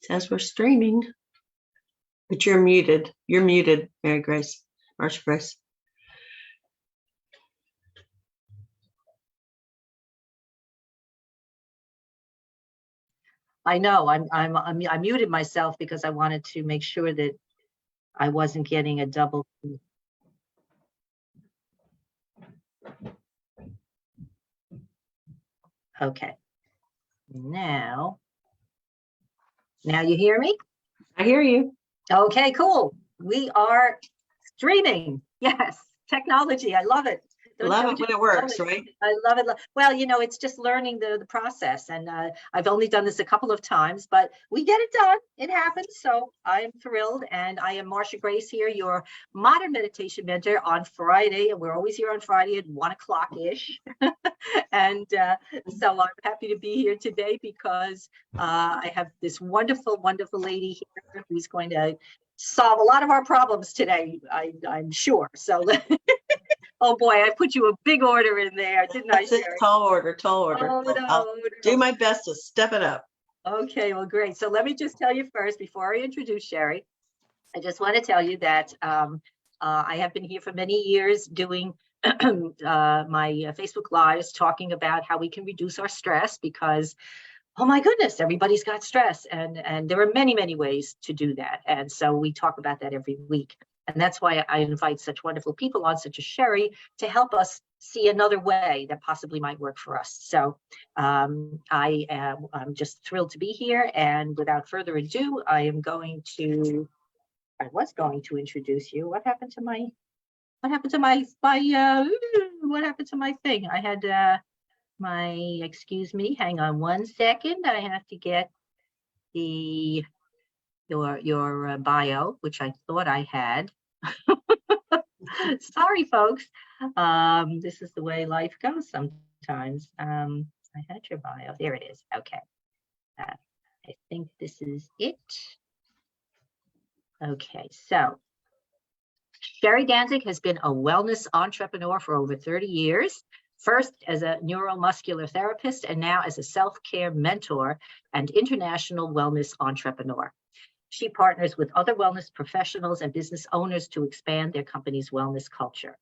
Says we're streaming, but you're muted. You're muted, MarciaGrace. I know I muted myself because I wanted to make sure that I wasn't getting a double. Okay. Now you hear me? I hear you. Okay, cool. We are streaming. Yes, technology. I love it. Love it when it works, right? I love it. Well, it's just learning the process. And I've only done this a couple of times, but we get it done. It happens. So I'm thrilled. And I am MarciaGrace here, your modern meditation mentor on Friday. And we're always here on Friday at 1 o'clock-ish. And so I'm happy to be here today because I have this wonderful, wonderful lady here who's going to solve a lot of our problems today, I'm sure. So oh boy, I put you a big order in there, didn't I, Sherri? Tall order. Oh, no, I'll do my best to step it up. Okay, well, great. So let me just tell you first, before I introduce Sherri, I just want to tell you that I have been here for many years doing my Facebook Lives talking about how we can reduce our stress because, oh my goodness, everybody's got stress. And there are many, many ways to do that. And so we talk about that every week. And that's why I invite such wonderful people on, such as Sherri, to help us see another way that possibly might work for us. So I'm just thrilled to be here. And without further ado, I was going to introduce you. What happened to my thing? I had excuse me, hang on 1 second. I have to get your bio, which I thought I had. Sorry, folks. This is the way life goes sometimes. I had your bio. There it is. Okay. I think this is it. Okay, so Sherri Danzig has been a wellness entrepreneur for over 30 years. First as a neuro-muscular therapist and now as a self-care mentor and international wellness entrepreneur. She partners with other wellness professionals and business owners to expand their company's wellness culture.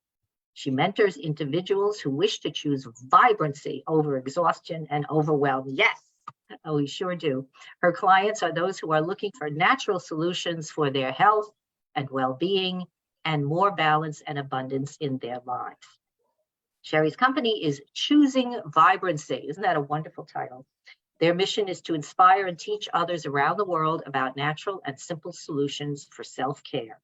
She mentors individuals who wish to choose vibrancy over exhaustion and overwhelm. Yes, oh, we sure do. Her clients are those who are looking for natural solutions for their health and well-being and more balance and abundance in their lives. Sherri's company is Choosing Vibrancy. Isn't that a wonderful title? Their mission is to inspire and teach others around the world about natural and simple solutions for self-care.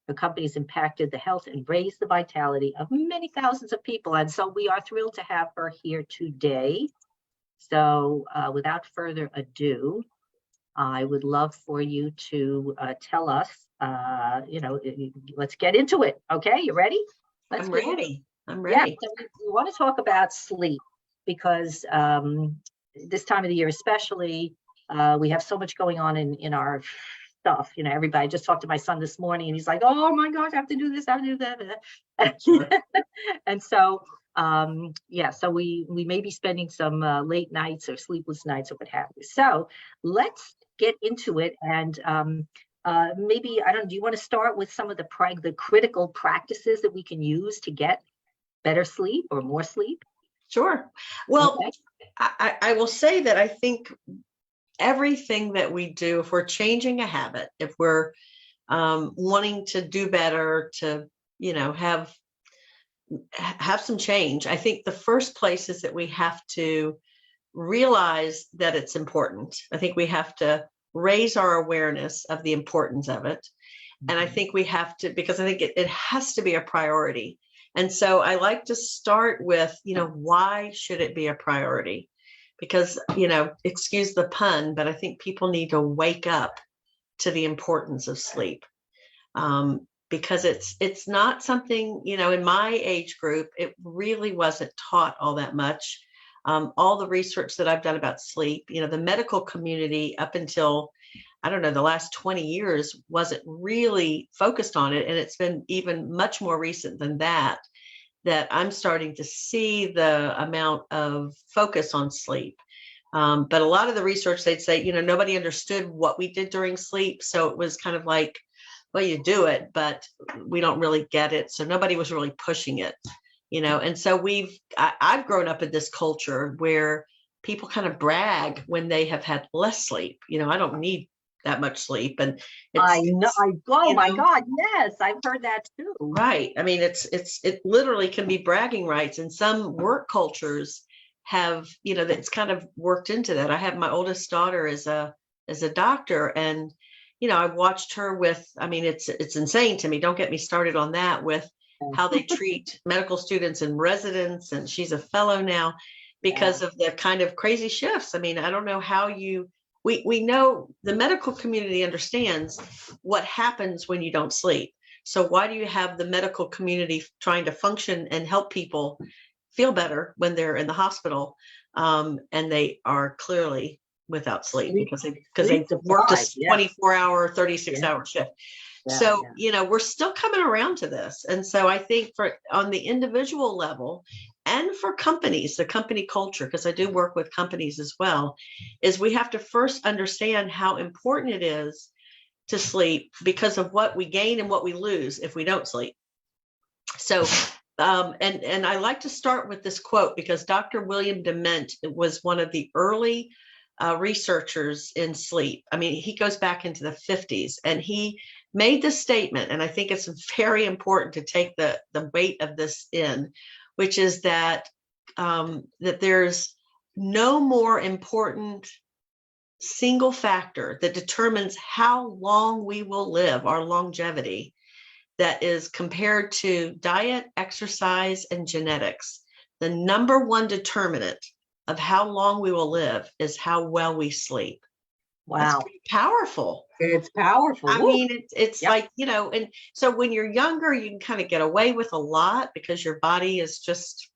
Her company has impacted the health and raised the vitality of many thousands of people. And so we are thrilled to have her here today. So without further ado, I would love for you to tell us, let's get into it. Okay, you ready? I'm ready. Yeah, so we want to talk about sleep because this time of the year especially, we have so much going on in our stuff. Everybody, I just talked to my son this morning and he's like, oh my gosh, I have to do this, I have to do that. And so, so we may be spending some late nights or sleepless nights or what have you. So let's get into it. And maybe, do you want to start with some of the critical practices that we can use to get better sleep or more sleep? Sure. Well, okay. I will say that I think everything that we do, if we're changing a habit, if we're wanting to do better, to, have some change, I think the first place is that we have to realize that it's important. I think we have to raise our awareness of the importance of it. Mm-hmm. And I think we have to, because I think it has to be a priority. And so I like to start with, why should it be a priority? Because, excuse the pun, but I think people need to wake up to the importance of sleep. Because it's not something, in my age group, it really wasn't taught all that much. All the research that I've done about sleep, the medical community up until, the last 20 years wasn't really focused on it. And it's been even much more recent than that I'm starting to see the amount of focus on sleep. But a lot of the research, they'd say, nobody understood what we did during sleep. So it was kind of like, well, you do it, but we don't really get it. So nobody was really pushing it, and so I've grown up in this culture where people kind of brag when they have had less sleep. I don't need that much sleep. And I know. Oh my God. Yes. I've heard that too. Right. I mean, it literally can be bragging rights, and some work cultures have, that's kind of worked into that. I have my oldest daughter as a doctor, and, I've watched her with, I mean, it's insane to me. Don't get me started on that, with how they treat medical students and residents. And she's a fellow now because of the kind of crazy shifts. I mean, I don't know how we know the medical community understands what happens when you don't sleep. So why do you have the medical community trying to function and help people feel better when they're in the hospital, and they are clearly without sleep because they worked a 24-hour, 36-hour shift. So, we're still coming around to this. And so I think on the individual level and for companies, the company culture, because I do work with companies as well, is we have to first understand how important it is to sleep because of what we gain and what we lose if we don't sleep. So, and I like to start with this quote because Dr. William Dement was one of the early researchers in sleep. I mean, he goes back into the 50s, and he made this statement, and I think it's very important to take the weight of this in, which is that that there's no more important single factor that determines how long we will live, our longevity, that is compared to diet, exercise, and genetics. The number one determinant of how long we will live is how well we sleep. Wow. That's pretty powerful. It's powerful. I mean, it's like, and so when you're younger, you can kind of get away with a lot because your body is just,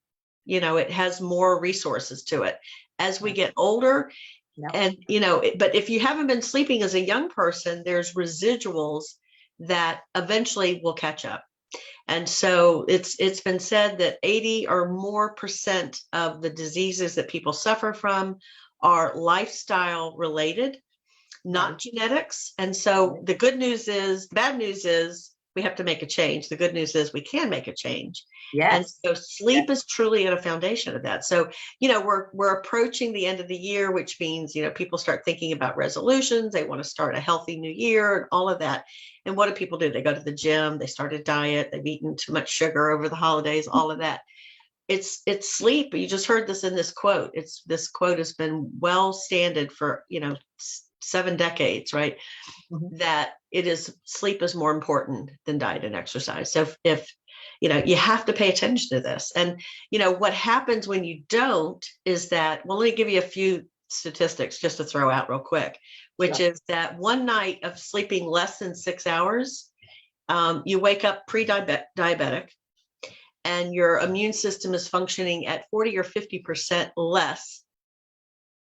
it has more resources to it. As we get older, and, but if you haven't been sleeping as a young person, there's residuals that eventually will catch up. And so it's been said that 80 or more % of the diseases that people suffer from are lifestyle related, not genetics. And so the bad news is we have to make a change. The good news is we can make a change. And so sleep is truly at a foundation of that. So, we're approaching the end of the year, which means, people start thinking about resolutions. They want to start a healthy new year and all of that. And what do people do? They go to the gym, they start a diet, they've eaten too much sugar over the holidays, all of that. It's sleep. You just heard this in this quote. This quote has been well standard for, 7 decades, right? That sleep is more important than diet and exercise. So if you have to pay attention to this. And, what happens when you don't is that, well, let me give you a few statistics just to throw out real quick, which is that one night of sleeping less than 6 hours, you wake up pre-diabetic, and your immune system is functioning at 40 or 50% less.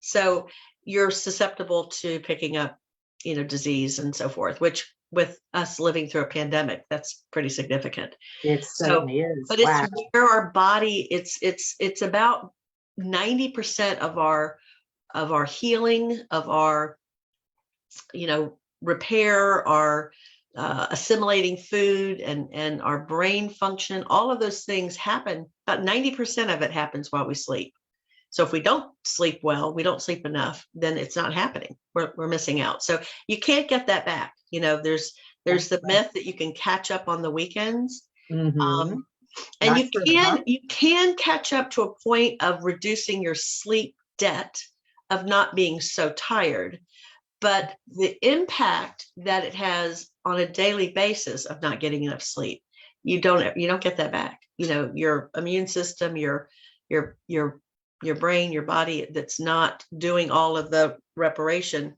So you're susceptible to picking up, disease and so forth, which with us living through a pandemic, that's pretty significant. It certainly is. But it's where our body, it's about 90% of our healing, of our, repair, our assimilating food and our brain function. All of those things happen. About 90% of it happens while we sleep. So if we don't sleep well, we don't sleep enough, then it's not happening. We're missing out. So you can't get that back. There's the myth that you can catch up on the weekends. And you can catch up to a point of reducing your sleep debt, of not being so tired. But the impact that it has on a daily basis of not getting enough sleep, you don't get that back. Your immune system, your brain, your body that's not doing all of the reparation,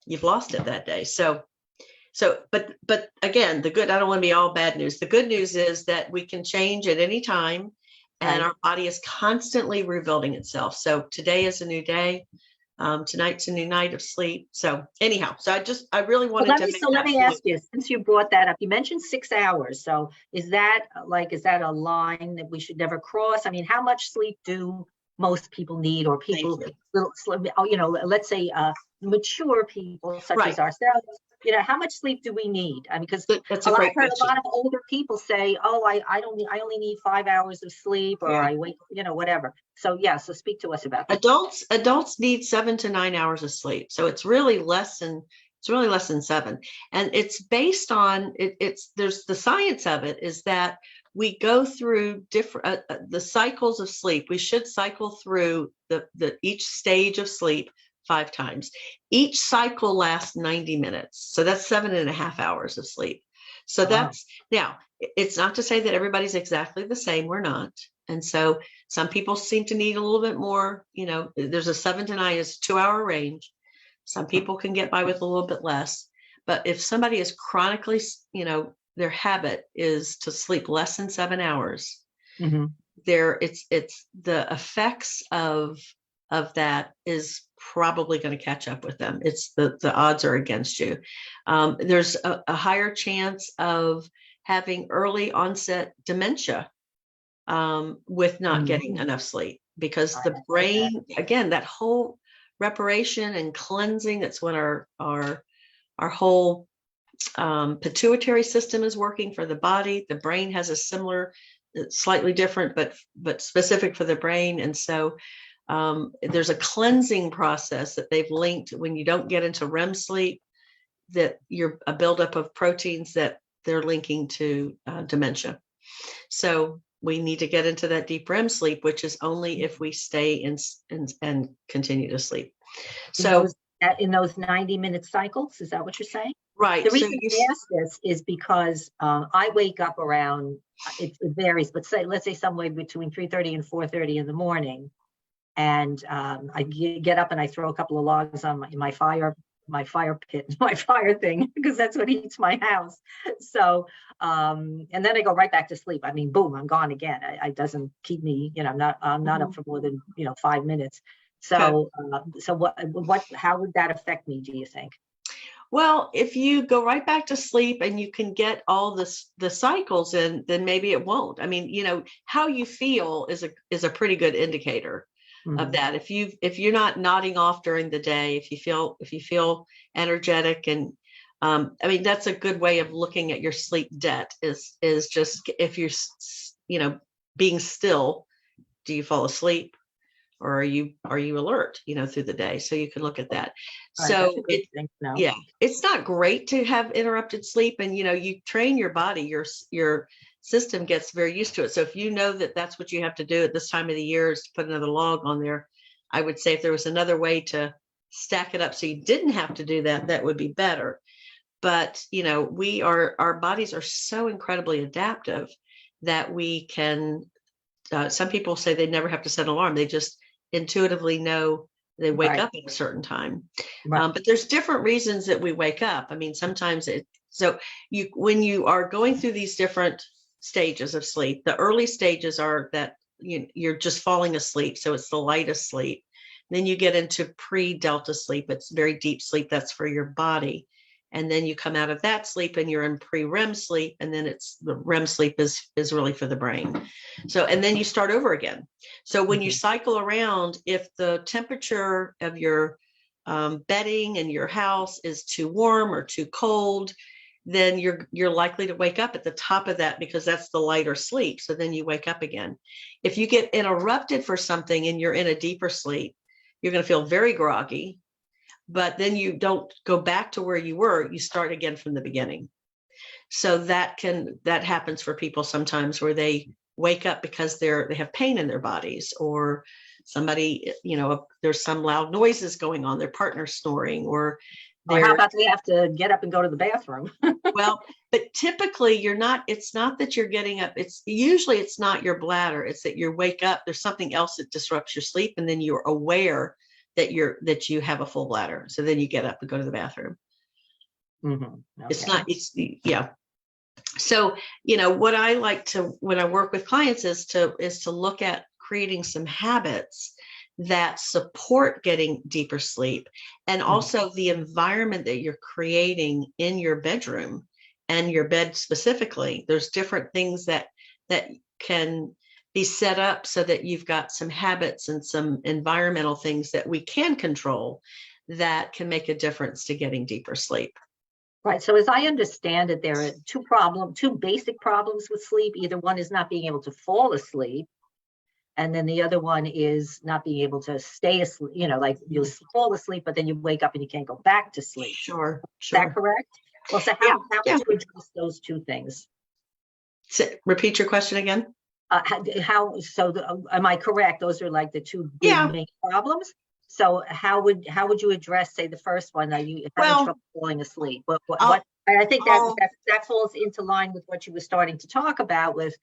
you've lost it that day. But again, I don't want to be all bad news. The good news is that we can change at any time, and our body is constantly rebuilding itself. So today is a new day. Tonight's a new night of sleep. So anyhow, I really wanted to. Let me ask you, since you brought that up, you mentioned 6 hours. So is that a line that we should never cross? I mean, how much sleep do most people need, or Thank people, you. let's say mature people such Right. as ourselves, how much sleep do we need? I mean, because That's a a lot, great I've heard a question. lot of older people say, oh, I only need 5 hours of sleep, or Yeah. I wake, whatever. So yeah, so speak to us about that. Adults need 7 to 9 hours of sleep. So it's really less than 7. And it's based on there's the science of it is that we go through different the cycles of sleep. We should cycle through the each stage of sleep 5 times. Each cycle lasts 90 minutes. So that's 7.5 hours of sleep. So Wow. that's now, it's not to say that everybody's exactly the same. We're not. And so some people seem to need a little bit more, there's a 7 to 9 is 2 hour range. Some people can get by with a little bit less. But if somebody is chronically, their habit is to sleep less than 7 hours, Mm-hmm. it's the effects of that is probably going to catch up with them. It's the odds are against you. There's a higher chance of having early onset dementia with not getting enough sleep, because the brain, again, that whole reparation and cleansing, that's when our whole pituitary system is working for the body. The brain has a similar, slightly different, but specific for the brain. And so there's a cleansing process that they've linked when you don't get into REM sleep, that you're a buildup of proteins that they're linking to dementia. So we need to get into that deep REM sleep, which is only if we stay in and continue to sleep. So in those 90-minute cycles, is that what you're saying? right. The reason I ask this is because I wake up around, it varies, but let's say somewhere between 3:30 and 4:30 in the morning. And I get up and I throw a couple of logs on my fire pit, my fire thing, because that's what heats my house. So, and then I go right back to sleep. I mean, boom, I'm gone again. It doesn't keep me, I'm not up for more than, 5 minutes. So, how would that affect me, do you think? Well, if you go right back to sleep and you can get all the cycles in, then maybe it won't. I mean, how you feel is a pretty good indicator of that. If you're not nodding off during the day, if you feel energetic, and I mean, that's a good way of looking at your sleep debt is just if you're being still, do you fall asleep, or are you alert through the day? So you can look at that. So yeah, it's not great to have interrupted sleep, and you train your body, your system gets very used to it. So if you know that that's what you have to do at this time of the year, is to put another log on there, I would say if there was another way to stack it up so you didn't have to do that, that would be better. But our bodies are so incredibly adaptive that we can, some people say they never have to set an alarm. They just intuitively know they wake up at a certain time. But there's different reasons that we wake up. I mean, sometimes when you are going through these different stages of sleep, the early stages are that you're just falling asleep. So it's the lightest sleep. Then you get into pre-delta sleep. It's very deep sleep. That's for your body. And then you come out of that sleep and you're in pre-REM sleep. And then the REM sleep is really for the brain. So, and then you start over again. So when you cycle around, if the temperature of your bedding in your house is too warm or too cold, then you're likely to wake up at the top of that, because that's the lighter sleep. So then you wake up again. If you get interrupted for something and you're in a deeper sleep, you're going to feel very groggy, but then you don't go back to where you were. You start again from the beginning. So that happens for people sometimes, where they wake up because they have pain in their bodies, or somebody, there's some loud noises going on, their partner's snoring, or how about they have to get up and go to the bathroom? Well, but typically it's not that you're getting up. It's not your bladder. It's that you wake up, there's something else that disrupts your sleep. And then you're aware that you have a full bladder. So then you get up and go to the bathroom. Okay. Yeah. So, what I like to, when I work with clients, is to look at creating some habits that support getting deeper sleep, and also the environment that you're creating in your bedroom and your bed specifically. There's different things that can be set up so that you've got some habits and some environmental things that we can control that can make a difference to getting deeper sleep. Right. So as I understand it, there are two basic problems with sleep. Either one is not being able to fall asleep, and then the other one is not being able to stay asleep, like you'll fall asleep, but then you wake up and you can't go back to sleep. Sure. Is that correct? Well, so how would you address those two things? So, repeat your question again. Am I correct? Those are like the two big main problems. So how would you address, say, the first one? Are you having trouble falling asleep? I think that falls into line with what you were starting to talk about, with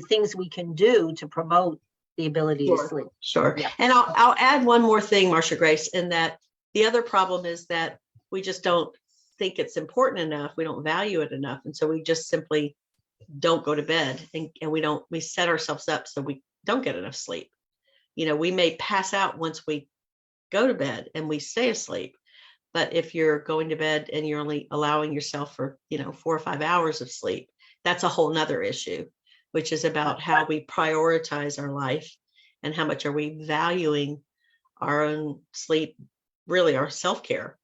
things we can do to promote the ability to sleep. Sure. Yeah. And I'll add one more thing, Marcia-Grace, in that the other problem is that we just don't think it's important enough. We don't value it enough. And so we just simply don't go to bed, and we set ourselves up so we don't get enough sleep. We may pass out once we go to bed and we stay asleep. But if you're going to bed and you're only allowing yourself for, 4 or 5 hours of sleep, that's a whole nother issue, which is about how we prioritize our life and how much are we valuing our own sleep, really our self-care.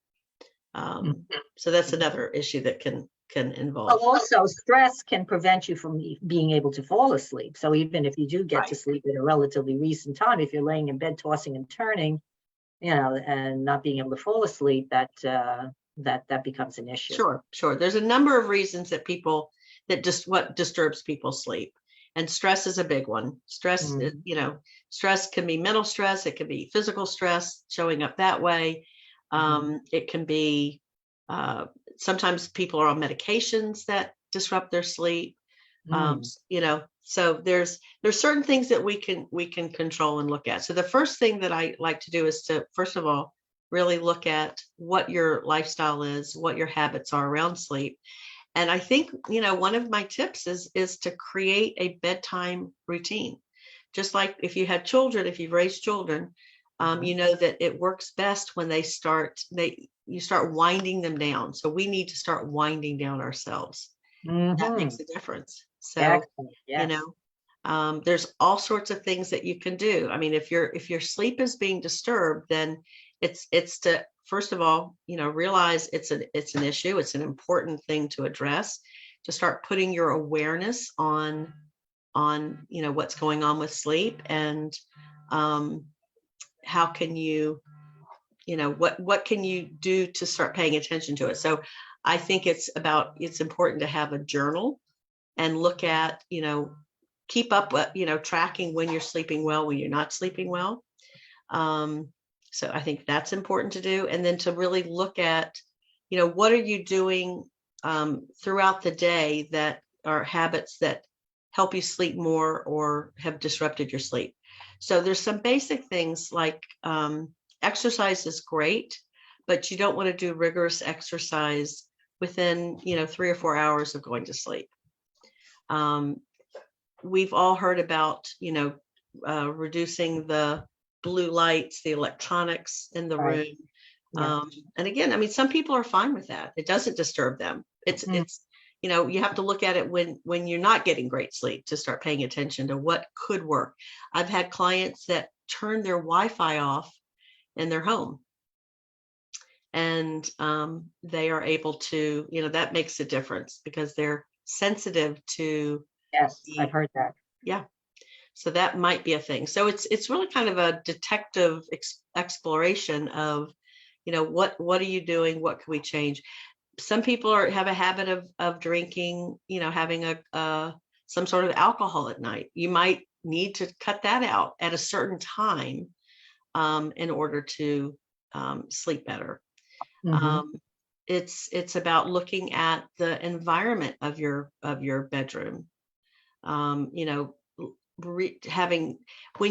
So that's another issue that can involve. Also, stress can prevent you from being able to fall asleep. So even if you do get to sleep at a relatively recent time, if you're laying in bed tossing and turning, and not being able to fall asleep, that becomes an issue. Sure. There's a number of reasons what disturbs people's sleep, and stress is a big one. Stress, stress can be mental stress. It can be physical stress showing up that way. It can be, sometimes people are on medications that disrupt their sleep. So there's certain things that we can control and look at. So the first thing that I like to do is to, first of all, really look at what your lifestyle is, what your habits are around sleep. And I think, one of my tips is to create a bedtime routine. Just like if you had children, if you've raised children, you know that it works best when you start winding them down. So we need to start winding down ourselves. That makes a difference. So, there's all sorts of things that you can do. I mean, if your sleep is being disturbed, then it's to, first of all, realize it's an issue. It's an important thing to address, to start putting your awareness on what's going on with sleep, and how can you, what can you do to start paying attention to it? So I think it's important to have a journal and look at, keep up, tracking when you're sleeping well, when you're not sleeping well. So I think that's important to do. And then to really look at, what are you doing throughout the day that are habits that help you sleep more or have disrupted your sleep. So there's some basic things like exercise is great, but you don't want to do rigorous exercise within, 3 or 4 hours of going to sleep. We've all heard about, reducing the blue lights, the electronics in the room. And again, some people are fine with that. It doesn't disturb them. It's, you have to look at it when you're not getting great sleep, to start paying attention to what could work. I've had clients that turn their Wi-Fi off in their home, and they are able to, that makes a difference because they're sensitive to. Yes, I've heard that. Yeah. So that might be a thing. So it's really kind of a detective exploration of, what are you doing? What can we change? Some people have a habit of drinking, having some sort of alcohol at night. You might need to cut that out at a certain time in order to sleep better. It's about looking at the environment of your bedroom. When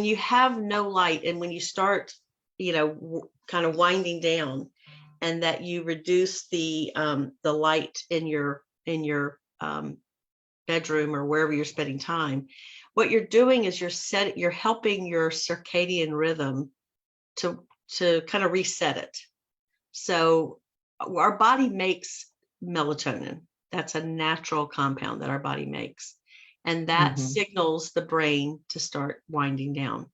you have no light, and when you start, kind of winding down, and that you reduce the light in your bedroom or wherever you're spending time, what you're doing is you're helping your circadian rhythm to kind of reset it. So our body makes melatonin. That's a natural compound that our body makes. and that signals the brain to start winding down.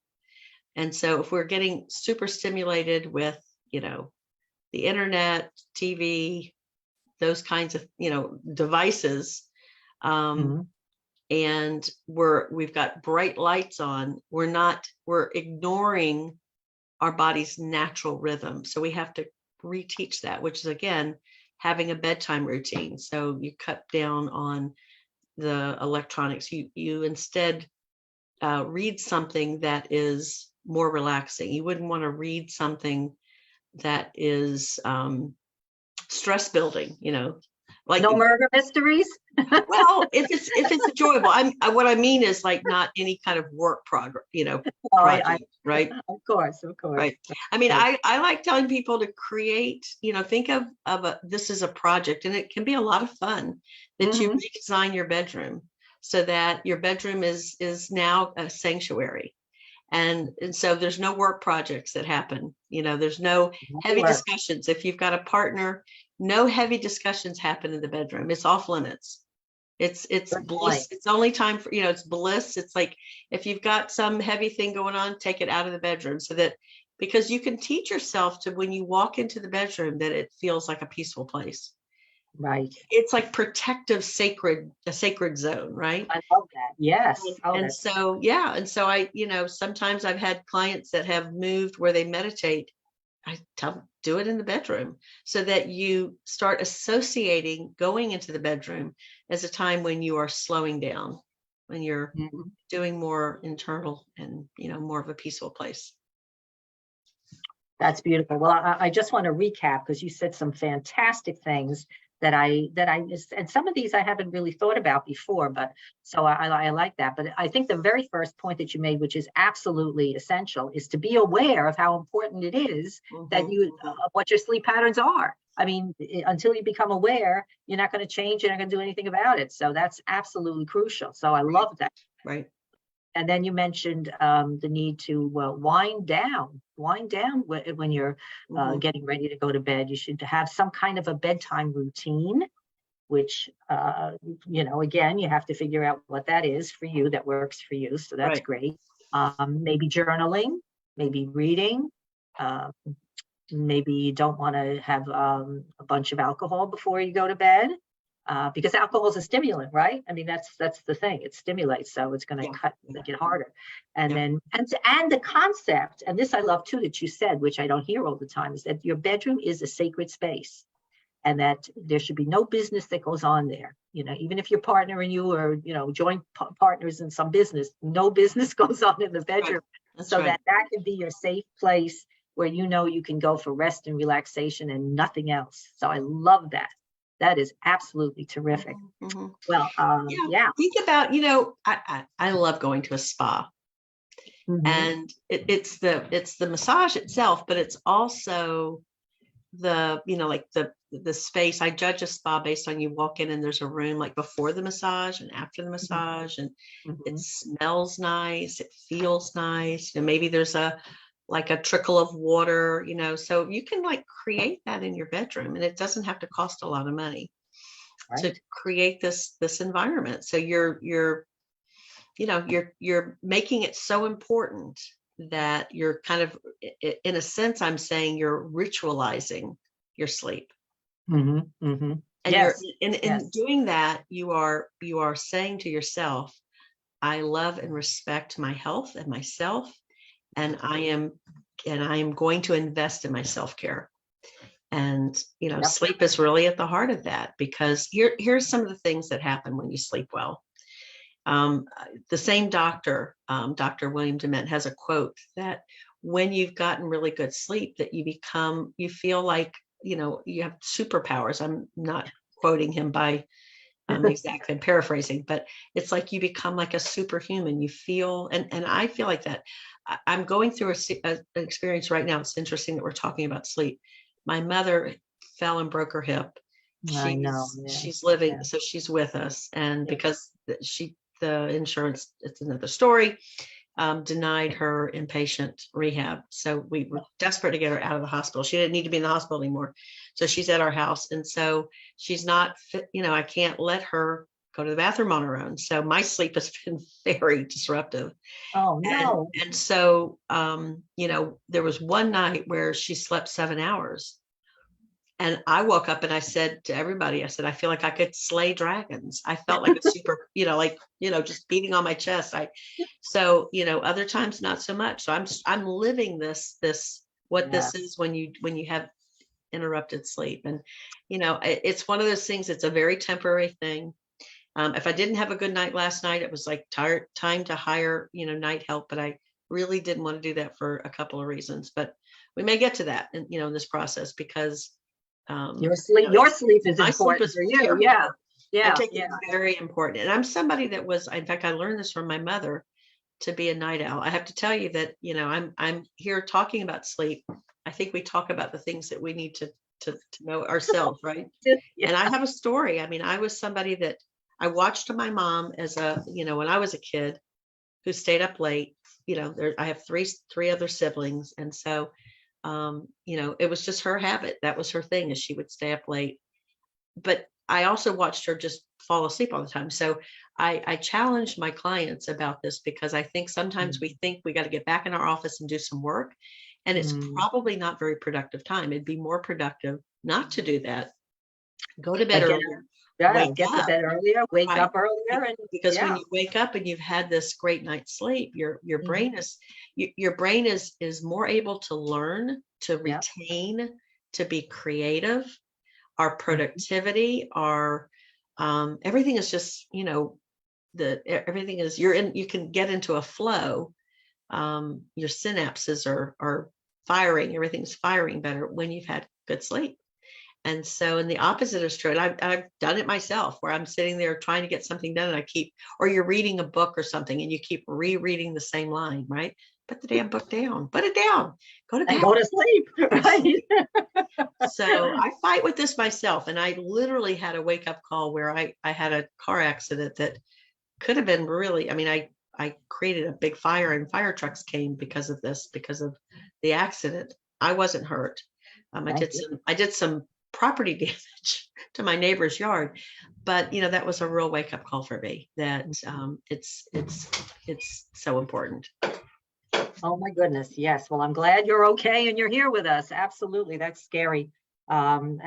And so if we're getting super stimulated with, the internet, TV, those kinds of, devices, and we've got bright lights on, we're ignoring our body's natural rhythm. So we have to reteach that, which is, again, having a bedtime routine. So you cut down on the electronics. You instead read something that is more relaxing. You wouldn't want to read something that is stress building, like no murder mysteries. Well, if it's enjoyable, what I mean is like not any kind of work progress, project, right? Of course. Right. I mean, I like telling people to create, think of this is a project, and it can be a lot of fun that you redesign your bedroom so that your bedroom is now a sanctuary. And so there's no work projects that happen. There's no heavy discussions. If you've got a partner, no heavy discussions happen in the bedroom. It's off limits. It's bliss. It's only time for, it's bliss. It's like, if you've got some heavy thing going on, take it out of the bedroom, so that, because you can teach yourself to, when you walk into the bedroom, that it feels like a peaceful place. Right. It's like protective, a sacred zone, right? I love that. Yes. And so, yeah. And so I, sometimes I've had clients that have moved where they meditate. I tell them, do it in the bedroom, so that you start associating going into the bedroom as a time when you are slowing down, when you're doing more internal and, more of a peaceful place. That's beautiful. Well, I just want to recap, because you said some fantastic things that I and some of these I haven't really thought about before, but so I like that. But I think the very first point that you made, which is absolutely essential, is to be aware of how important it is that what your sleep patterns are. I mean, until you become aware, you're not going to change. You're not going to do anything about it. So that's absolutely crucial. So I love that. Right. And then you mentioned the need to wind down when you're getting ready to go to bed. You should have some kind of a bedtime routine, which, again, you have to figure out what that is for you, that works for you. So that's great. Maybe journaling, maybe reading. Maybe you don't want to have a bunch of alcohol before you go to bed. Because alcohol is a stimulant, right? I mean, that's the thing. It stimulates, so it's going to make it harder. And then and the concept, and this I love too, that you said, which I don't hear all the time, is that your bedroom is a sacred space, and that there should be no business that goes on there. Even if your partner and you are, joint partners in some business, no business goes on in the bedroom. Right. So that can be your safe place where you can go for rest and relaxation and nothing else. So I love that. That is absolutely terrific. Well, Think about, I love going to a spa, and it's the massage itself, but it's also the, like the space. I judge a spa based on, you walk in and there's a room like before the massage and after the massage, and it smells nice. It feels nice. Maybe there's a trickle of water, so you can create that in your bedroom, and it doesn't have to cost a lot of money to create this environment. So you're making it so important that you're kind of, in a sense, I'm saying you're ritualizing your sleep. And you're in doing that, you are saying to yourself, I love and respect my health and myself. And I am going to invest in my self-care. And, sleep is really at the heart of that, because here's some of the things that happen when you sleep well. The same doctor, Dr. William Dement, has a quote that when you've gotten really good sleep, that you feel like, you have superpowers. I'm not quoting him by exactly, I'm paraphrasing, but it's like you become like a superhuman. You feel, and I feel like that. I'm going through an experience right now. It's interesting that we're talking about sleep. My mother fell and broke her hip. I know. She's living, so she's with us. And because the insurance, it's another story, denied her inpatient rehab. So we were desperate to get her out of the hospital. She didn't need to be in the hospital anymore. So she's at our house. And so she's not fit, I can't let her go to the bathroom on her own. So my sleep has been very disruptive. Oh, no. And so, there was one night where she slept 7 hours. And I woke up and I said to everybody, I said, I feel like I could slay dragons. I felt like a super, just beating on my chest. Other times not so much. So I'm living this is when you have interrupted sleep. And, it's one of those things, it's a very temporary thing. If I didn't have a good night last night, it was like time to hire, night help, but I really didn't want to do that for a couple of reasons, but we may get to that in this process, because your sleep is important for you. Terrible. Yeah. I take it very important. And I'm somebody that was, in fact, I learned this from my mother, to be a night owl. I have to tell you that, I'm here talking about sleep. I think we talk about the things that we need to know ourselves, right? Yeah. And I have a story. I mean, I was somebody that I watched my mom as when I was a kid, who stayed up late. I have three other siblings. And so, it was just her habit. That was her thing, is she would stay up late. But I also watched her just fall asleep all the time. So I challenged my clients about this, because I think sometimes we think we got to get back in our office and do some work. And it's probably not very productive time. It'd be more productive not to do that. Go to bed earlier. Get to bed earlier, wake up earlier. Because when you wake up and you've had this great night's sleep, your brain is more able to learn, to retain, to be creative. Our productivity, our everything is just, everything is, you can get into a flow. Your synapses are firing, everything's firing better when you've had good sleep. And so, and the opposite is true. And I've done it myself, where I'm sitting there trying to get something done, and or you're reading a book or something, and you keep rereading the same line, right? Put the damn book down, put it down, go to bed. And go to sleep, right? So I fight with this myself. And I literally had a wake up call where I had a car accident that could have been really, I created a big fire, and fire trucks came because of this, because of the accident. I wasn't hurt. I did some property damage to my neighbor's yard, but that was a real wake up call for me, that it's so important. Oh my goodness. Yes. Well, I'm glad you're okay and you're here with us. Absolutely. That's scary. And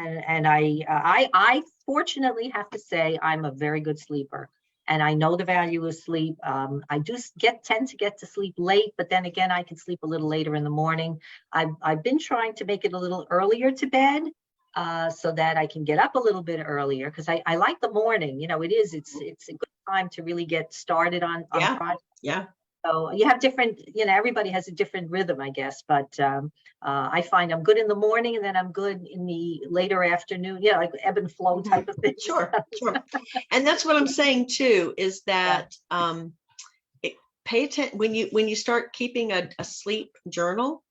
I fortunately have to say I'm a very good sleeper, and I know the value of sleep. I do tend to get to sleep late, but then again, I can sleep a little later in the morning. I've been trying to make it a little earlier to bed, so that I can get up a little bit earlier, because I like the morning. It's a good time to really get started on projects. Yeah. So you have different, everybody has a different rhythm, I guess. But I find I'm good in the morning, and then I'm good in the later afternoon, like ebb and flow type of thing. Sure. And that's what I'm saying too, is that pay attention when you start keeping a sleep journal.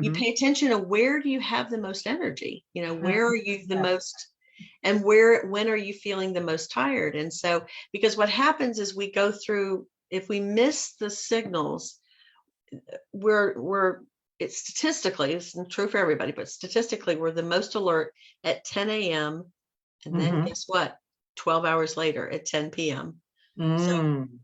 You pay attention to where do you have the most energy, where are you the most, and when are you feeling the most tired? And so, because what happens is we go through, if we miss the signals, it's statistically, it's not true for everybody, but statistically, we're the most alert at 10 a.m. And then guess what? 12 hours later at 10 p.m.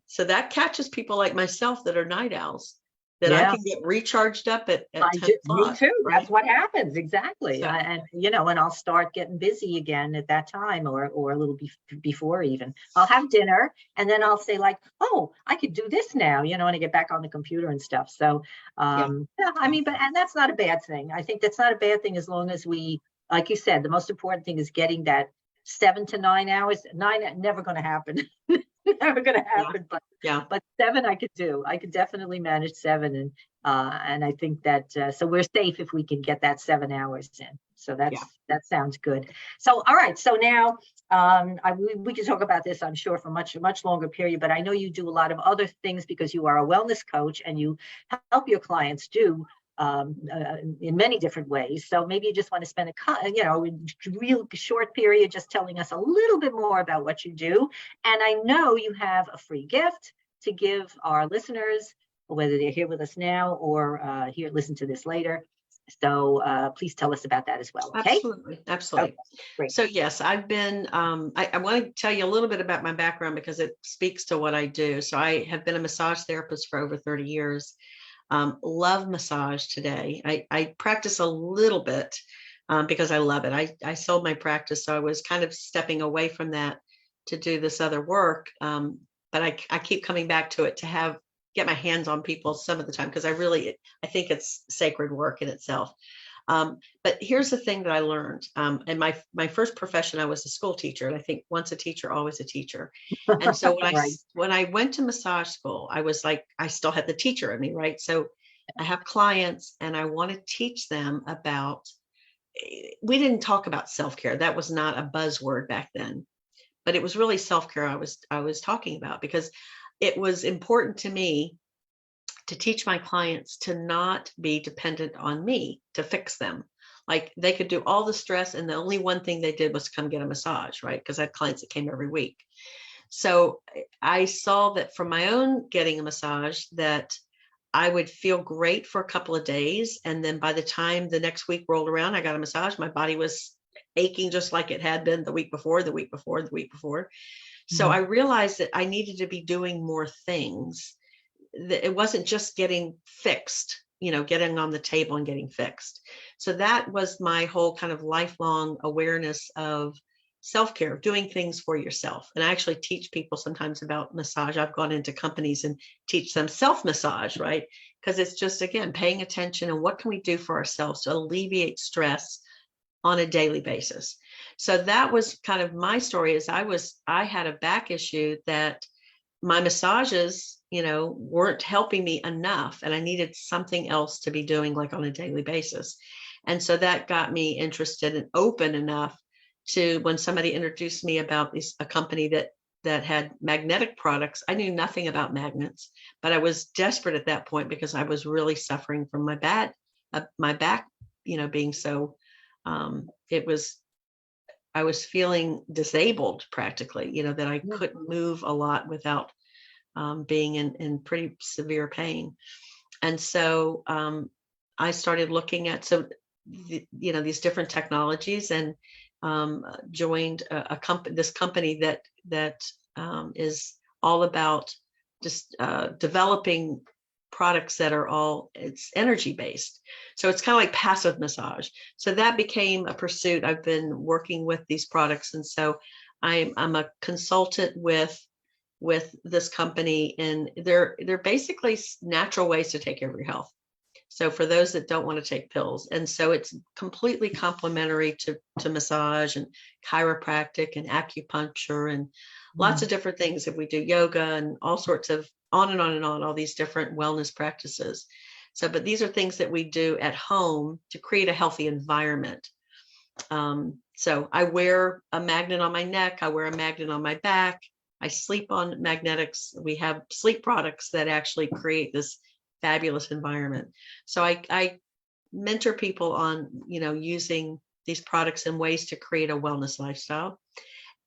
So that catches people like myself that are night owls, that I can get recharged up at 10 o'clock. Me too. Right? That's what happens. Exactly. So, and I'll start getting busy again at that time, or a little before even. I'll have dinner, and then I'll say like, oh, I could do this now, and I get back on the computer and stuff. So, and that's not a bad thing. I think that's not a bad thing, as long as we, like you said, the most important thing is getting that 7 to 9 hours. 9, never going to happen. Never going to happen, but 7 I could do. I could definitely manage 7, and I think that so we're safe if we can get that 7 hours in. So that sounds good. So all right, so now we can talk about this, I'm sure, for much longer period. But I know you do a lot of other things, because you are a wellness coach, and you help your clients do in many different ways. So maybe you just want to spend a real short period just telling us a little bit more about what you do. And I know you have a free gift to give our listeners, whether they're here with us now or listen to this later. So please tell us about that as well. Okay. Absolutely. Absolutely. Okay, great. So yes, I've been, I want to tell you a little bit about my background because it speaks to what I do. So I have been a massage therapist for over 30 years. Love massage today. I practice a little bit because I love it. I sold my practice, so I was kind of stepping away from that to do this other work. But I keep coming back to it to get my hands on people some of the time because I think it's sacred work in itself. But here's the thing that I learned. In my first profession, I was a school teacher, and I think once a teacher, always a teacher. And so when I went to massage school, I was like, I still had the teacher in me, right? So I have clients, and I want to teach them about. We didn't talk about self-care. That was not a buzzword back then, but it was really self-care I was talking about because it was important to me to teach my clients to not be dependent on me to fix them. Like they could do all the stress, and the only one thing they did was come get a massage, right? Because I had clients that came every week. So I saw that from my own getting a massage that I would feel great for a couple of days. And then by the time the next week rolled around, I got a massage. My body was aching just like it had been the week before, the week before, the week before. So I realized that I needed to be doing more things. That it wasn't just getting fixed, getting on the table and getting fixed. So that was my whole kind of lifelong awareness of self-care, doing things for yourself. And I actually teach people sometimes about massage. I've gone into companies and teach them self-massage, right? Because it's just, again, paying attention and what can we do for ourselves to alleviate stress on a daily basis. So that was kind of my story. I had a back issue that my massages, weren't helping me enough, and I needed something else to be doing like on a daily basis. And so that got me interested and open enough to when somebody introduced me about a company that had magnetic products. I knew nothing about magnets, but I was desperate at that point because I was really suffering from my back, being so, I was feeling disabled practically, that I couldn't move a lot without being in pretty severe pain. And so I started looking at these different technologies and joined this company that is all about just developing products that are it's energy based. So it's kind of like passive massage. So that became a pursuit. I've been working with these products. And so I'm a consultant with this company, and they're basically natural ways to take care of your health. So for those that don't want to take pills, and so it's completely complementary to massage and chiropractic and acupuncture and lots of different things. If we do yoga and all sorts of on and on and on, all these different wellness practices. So, but these are things that we do at home to create a healthy environment. So I wear a magnet on my neck. I wear a magnet on my back. I sleep on magnetics. We have sleep products that actually create this fabulous environment. So I mentor people on, using these products in ways to create a wellness lifestyle.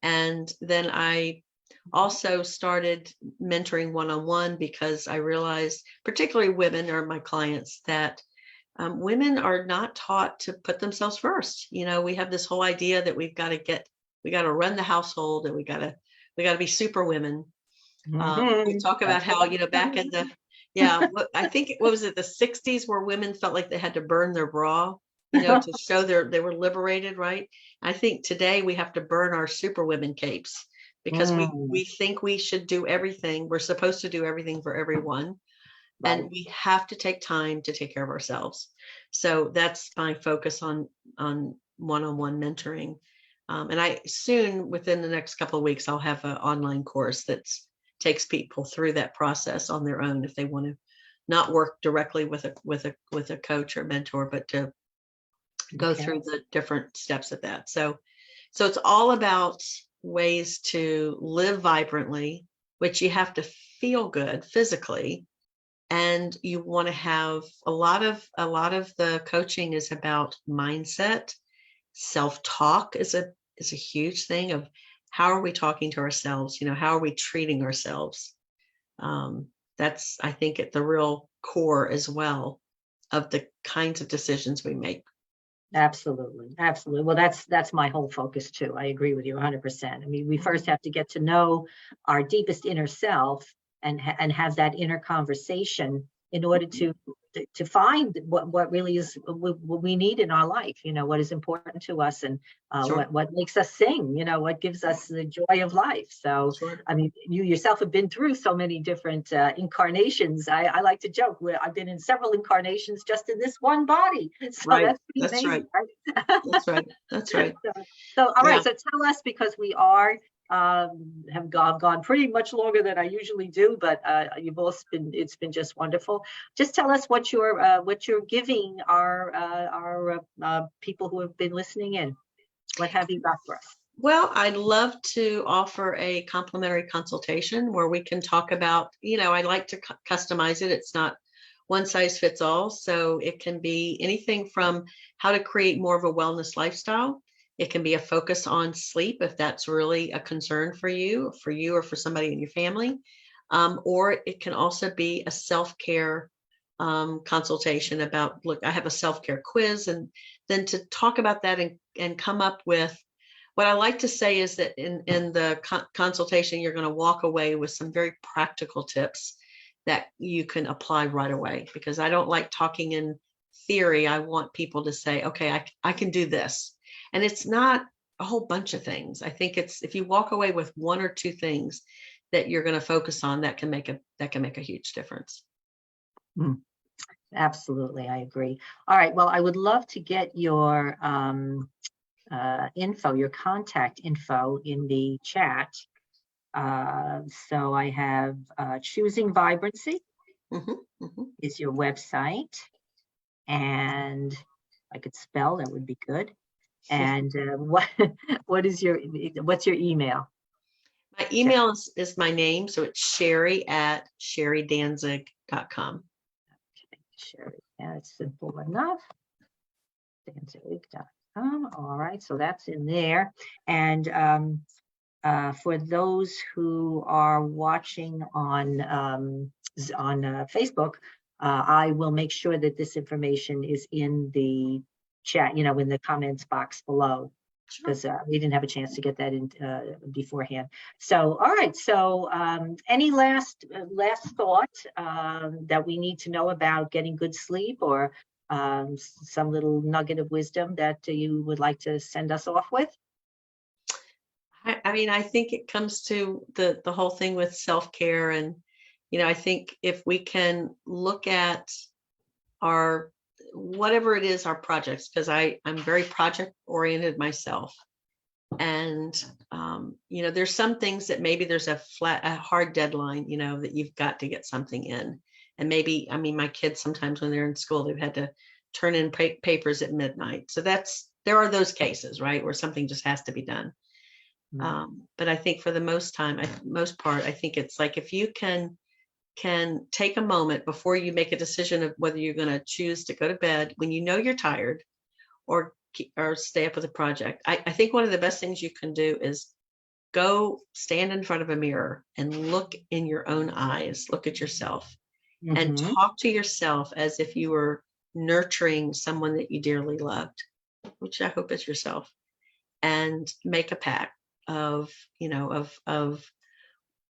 And then I also started mentoring one-on-one because I realized, particularly women are my clients, that women are not taught to put themselves first. We have this whole idea that we got to run the household, and we got to be super women. We talk about how, back in I think, what was it, the 60s, where women felt like they had to burn their bra, to show they were liberated, right? I think today we have to burn our super women capes because we think we should do everything. We're supposed to do everything for everyone. Right. And we have to take time to take care of ourselves. So that's my focus on one-on-one mentoring. And I soon, within the next couple of weeks, I'll have an online course that takes people through that process on their own if they want to not work directly with a coach or mentor, but to go through the different steps of that. So it's all about ways to live vibrantly, which you have to feel good physically. And you want to have a lot of the coaching is about mindset. Self-talk is a huge thing of how are we talking to ourselves? How are we treating ourselves? That's, I think, at the real core as well. of the kinds of decisions we make. Absolutely. Absolutely. Well, that's my whole focus too. I agree with you 100%. I mean, we first have to get to know our deepest inner self and have that inner conversation in order to find what really is what we need in our life, what is important to us, and Sure. what makes us sing, what gives us the joy of life. So, Sure. I mean, you yourself have been through so many different incarnations. I like to joke where I've been in several incarnations just in this one body. So Right. that's pretty That's amazing, right. right? That's right. That's right. So, all right. Yeah. So tell us, because we are have gone pretty much longer than I usually do, but you've both it's been just wonderful. Just tell us what you're giving our people who have been listening in. What have you got for us? Well, I'd love to offer a complimentary consultation where we can talk about, I like to customize it. It's not one size fits all. So it can be anything from how to create more of a wellness lifestyle. It can be a focus on sleep if that's really a concern for you or for somebody in your family. Or it can also be a self-care consultation about, look, I have a self-care quiz, and then to talk about that and come up with, what I like to say is that in the consultation, you're going to walk away with some very practical tips that you can apply right away, because I don't like talking in theory. I want people to say, okay, I can do this. And it's not a whole bunch of things. I think it's, if you walk away with one or two things that you're going to focus on, that can make a huge difference. Absolutely, I agree. All right. Well, I would love to get your info, your contact info in the chat. So I have Choosing Vibrancy is your website, and if I could spell, that would be good. And what's your email? My email is my name, so it's Sherri@SherriDanzig.com. Okay, Sherri, yeah, it's simple enough. Danzig.com. All right, so that's in there. And for those who are watching on Facebook, I will make sure that this information is in the chat, in the comments box below, because we didn't have a chance to get that in beforehand. So, all right. So, any last thought that we need to know about getting good sleep, or some little nugget of wisdom that you would like to send us off with? I mean, I think it comes to the whole thing with self-care. And, I think if we can look at our, whatever it is, our projects, because I'm very project oriented myself. And, there's some things that maybe there's a hard deadline, that you've got to get something in. And maybe, my kids, sometimes when they're in school, they've had to turn in papers at midnight. So there are those cases, right, where something just has to be done. But I think for the most part, I think it's like, if you can take a moment before you make a decision of whether you're going to choose to go to bed when you're tired, or stay up with a project. I think one of the best things you can do is go stand in front of a mirror and look in your own eyes, look at yourself, and talk to yourself as if you were nurturing someone that you dearly loved, which I hope is yourself, and make a pact of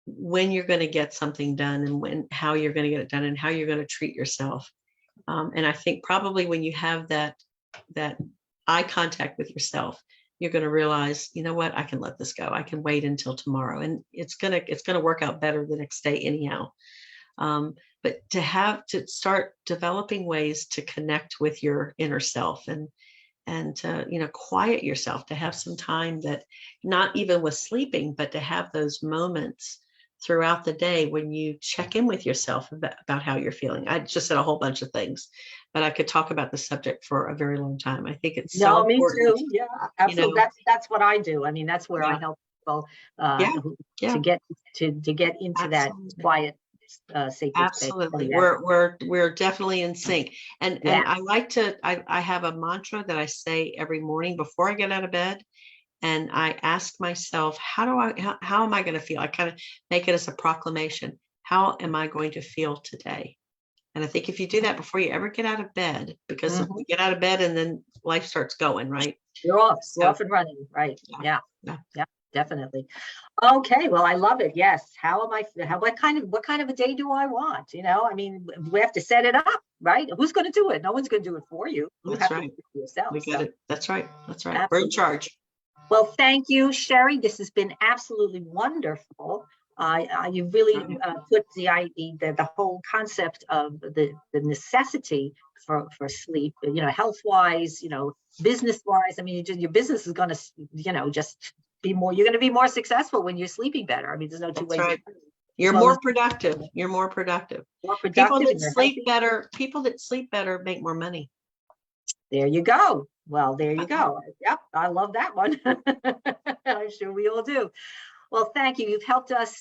when you're going to get something done, and how you're going to get it done, and how you're going to treat yourself. And I think probably when you have that eye contact with yourself, you're going to realize, what, I can let this go. I can wait until tomorrow, and it's going to work out better the next day anyhow. But to start developing ways to connect with your inner self, and to, quiet yourself, to have some time, that not even with sleeping, but to have those moments throughout the day when you check in with yourself about how you're feeling. I just said a whole bunch of things, but I could talk about the subject for a very long time. I think it's so important. Me too. Yeah, absolutely. That's what I do. I mean, that's where I help people to get into that quiet, sacred Absolutely. space. We're definitely in sync. And I like to, I have a mantra that I say every morning before I get out of bed. And I ask myself, how am I going to feel? I kind of make it as a proclamation. How am I going to feel today? And I think if you do that before you ever get out of bed, because if Mhm. you get out of bed and then life starts going, right? You're off, So, and running, right? yeah, Yeah, yeah. yeah, definitely. Okay, well, I love it. Yes. What kind of a day do I want? I mean, we have to set it up, right? Who's going to do it? No one's going to do it for you. You That's have to right. do it for yourself. We get So, it. That's right. That's right. We're in absolutely. charge. Well, thank you, Sherri. This has been absolutely wonderful. You really put the whole concept of the necessity for sleep, health wise, business wise. I mean, your business is going to, just be more. You're going to be more successful when you're sleeping better. I mean, there's no two That's ways. right. As You're well more as productive. You're more productive. more People productive that and you're sleep healthy. better, people that sleep better make more money. There you go. Well, there you go. Yep, I love that one. I'm sure we all do. Well, thank you. You've helped us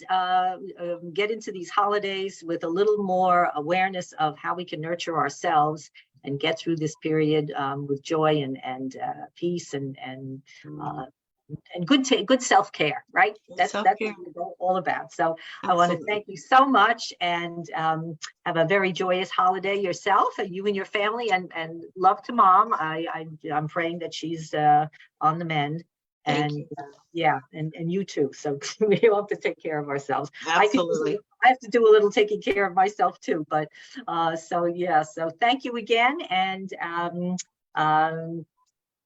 get into these holidays with a little more awareness of how we can nurture ourselves and get through this period with joy and peace and good self-care, right? That's what Self-care. it's all about. So I want to Absolutely. thank you so much and have a very joyous holiday yourself and you and your family and love to mom. I'm praying that she's on the mend. Thank And you. yeah, and you too. So we all have to take care of ourselves. Absolutely. I have to do a little taking care of myself too. But so yeah, so thank you again. And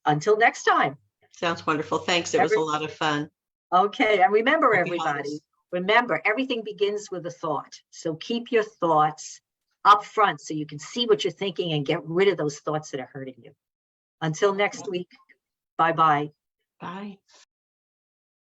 until next time. Sounds wonderful. Thanks. It was a lot of fun. Okay, and remember, Happy everybody, holidays. remember, everything begins with a thought. So keep your thoughts up front so you can see what you're thinking and get rid of those thoughts that are hurting you. Until next week, bye-bye. Bye.